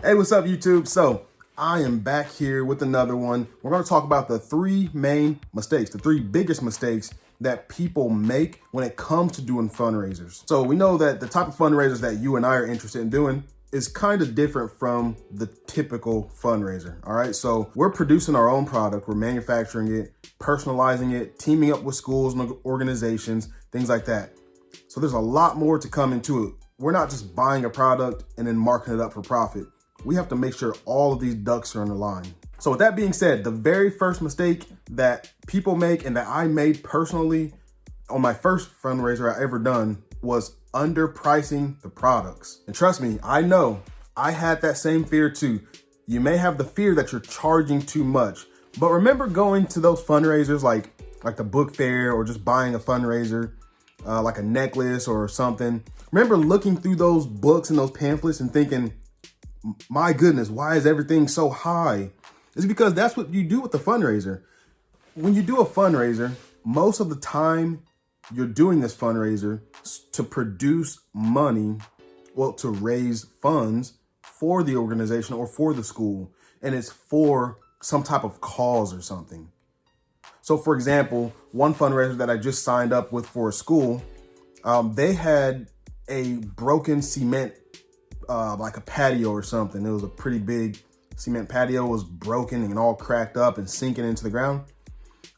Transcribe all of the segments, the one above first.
Hey, what's up, YouTube? So I am back here with another one. We're going to talk about the three main mistakes, the three biggest mistakes that people make when it comes to doing fundraisers. So we know that the type of fundraisers that you and I are interested in doing is kind of different from the typical fundraiser. All right. So we're producing our own product. We're manufacturing it, personalizing it, teaming up with schools and organizations, things like that. So there's a lot more to come into it. We're not just buying a product and then marketing it up for profit. We have to make sure all of these ducks are in the line. So with that being said, the very first mistake that people make and that I made personally on my first fundraiser I ever done was underpricing the products. And trust me, I know I had that same fear too. You may have the fear that you're charging too much, but remember going to those fundraisers like the book fair or just buying a fundraiser, like a necklace or something. Remember looking through those books and those pamphlets and thinking, my goodness, why is everything so high? It's because that's what you do with the fundraiser. When you do a fundraiser, most of the time you're doing this fundraiser to produce money, well, to raise funds for the organization or for the school. And it's for some type of cause or something. So for example, one fundraiser that I just signed up with for a school, they had a broken cement like a patio or something. It was a pretty big cement patio, was broken and all cracked up and sinking into the ground.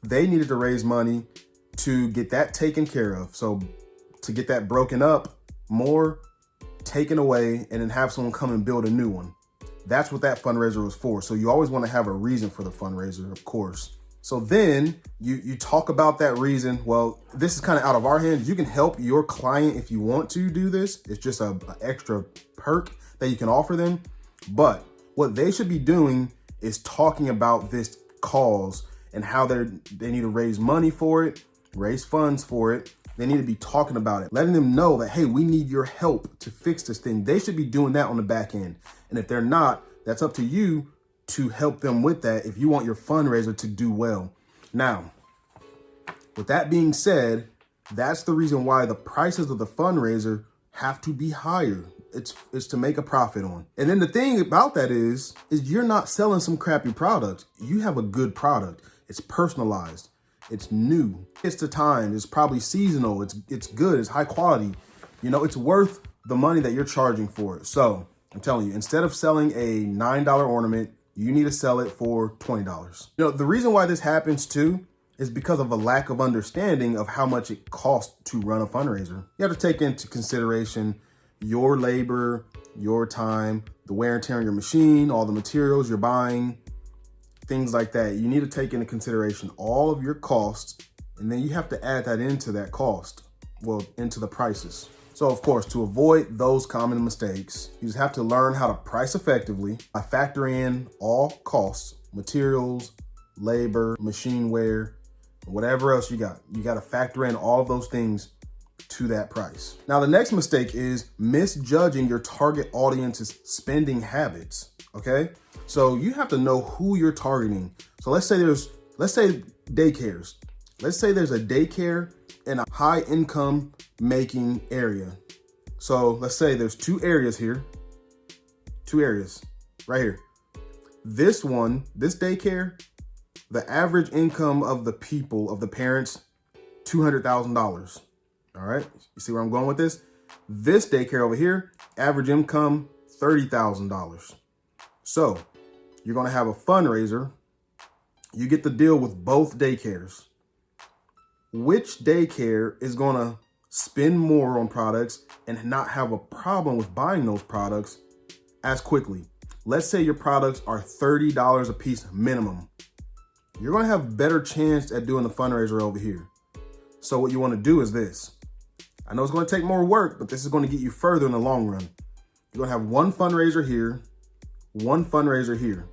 They needed to raise money to get that taken care of. So to get that broken up more, taken away, and then have someone come and build a new one. That's what that fundraiser was for. So you always want to have a reason for the fundraiser, of course. So then you talk about that reason. Well, this is kind of out of our hands. You can help your client if you want to do this. It's just an extra perk that you can offer them. But what they should be doing is talking about this cause and how they need to raise money for it, raise funds for it. They need to be talking about it, letting them know that, hey, we need your help to fix this thing. They should be doing that on the back end. And if they're not, that's up to you to help them with that if you want your fundraiser to do well. Now, with that being said, that's the reason why the prices of the fundraiser have to be higher. It's to make a profit on. And then the thing about that is you're not selling some crappy product. You have a good product. It's personalized. It's new. It's the time. It's probably seasonal. It's good. It's high quality. You know, it's worth the money that you're charging for it. So I'm telling you, instead of selling a $9 ornament, you need to sell it for $20. You know, the reason why this happens too is because of a lack of understanding of how much it costs to run a fundraiser. You have to take into consideration your labor, your time, the wear and tear on your machine, all the materials you're buying, things like that. You need to take into consideration all of your costs, and then you have to add that into that cost, well, into the prices. So of course, to avoid those common mistakes, you just have to learn how to price effectively by factoring in all costs, materials, labor, machine wear, whatever else you got. You got to factor in all of those things to that price. Now, the next mistake is misjudging your target audience's spending habits. Okay. So you have to know who you're targeting. So let's say daycares. Let's say there's a daycare in a high income making area. So let's say there's two areas right here. This daycare, the average income of the parents, $200,000. All right. You see where I'm going with this? This daycare over here, average income, $30,000. So you're going to have a fundraiser. You get the deal with both daycares. Which daycare is going to spend more on products and not have a problem with buying those products as quickly? Let's say your products are $30 a piece minimum. You're going to have better chance at doing the fundraiser over here. So what you want to do is this. I know it's going to take more work, but this is going to get you further in the long run. You're going to have one fundraiser here, one fundraiser here.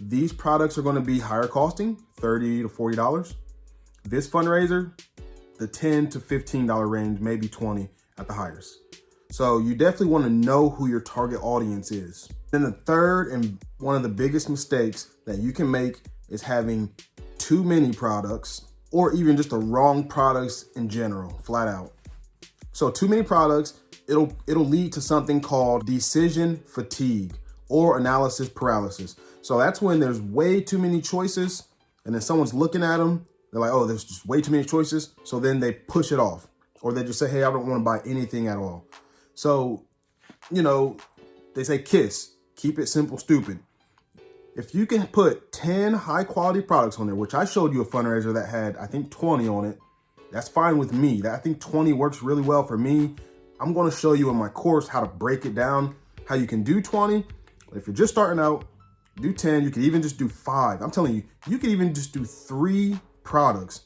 These products are going to be higher costing, $30 to $40. This fundraiser, the $10 to $15 range, maybe $20 at the highest. So you definitely want to know who your target audience is. Then the third and one of the biggest mistakes that you can make is having too many products or even just the wrong products in general, flat out. So too many products, it'll lead to something called decision fatigue or analysis paralysis. So that's when there's way too many choices and then someone's looking at them. They're like, oh, there's just way too many choices. So then they push it off, or they just say, hey, I don't want to buy anything at all. So, they say KISS, keep it simple, stupid. If you can put 10 high quality products on there, which I showed you a fundraiser that had, I think 20 on it. That's fine with me. I think 20 works really well for me. I'm going to show you in my course how to break it down, how you can do 20. If you're just starting out, do 10. You can even just do 5. I'm telling you, you can even just do 3 products.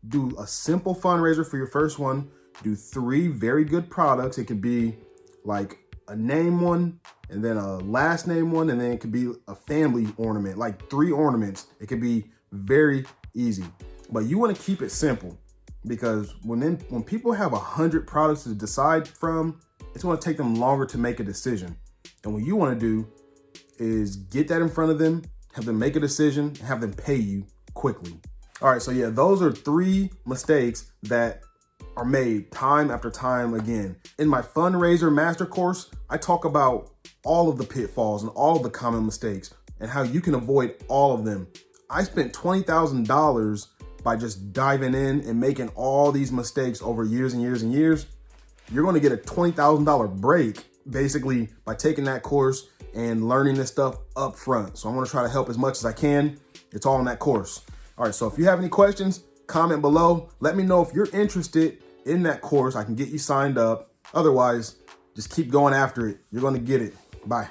Do a simple fundraiser for your first one. Do 3 very good products. It could be like a name one, and then a last name one, and then it could be a family ornament, like 3 ornaments. It could be very easy, but you want to keep it simple, because when people have 100 products to decide from, it's going to take them longer to make a decision. And what you want to do is get that in front of them, have them make a decision, and have them pay you quickly. All right, so yeah, those are 3 mistakes that are made time after time again. In my Fundraiser master course, I talk about all of the pitfalls and all of the common mistakes and how you can avoid all of them. I spent $20,000 by just diving in and making all these mistakes over years and years and years. You're going to get a $20,000 break basically by taking that course and learning this stuff up front. So I'm going to try to help as much as I can. It's all in that course. All right, so if you have any questions, comment below. Let me know if you're interested in that course. I can get you signed up. Otherwise, just keep going after it. You're going to get it. Bye.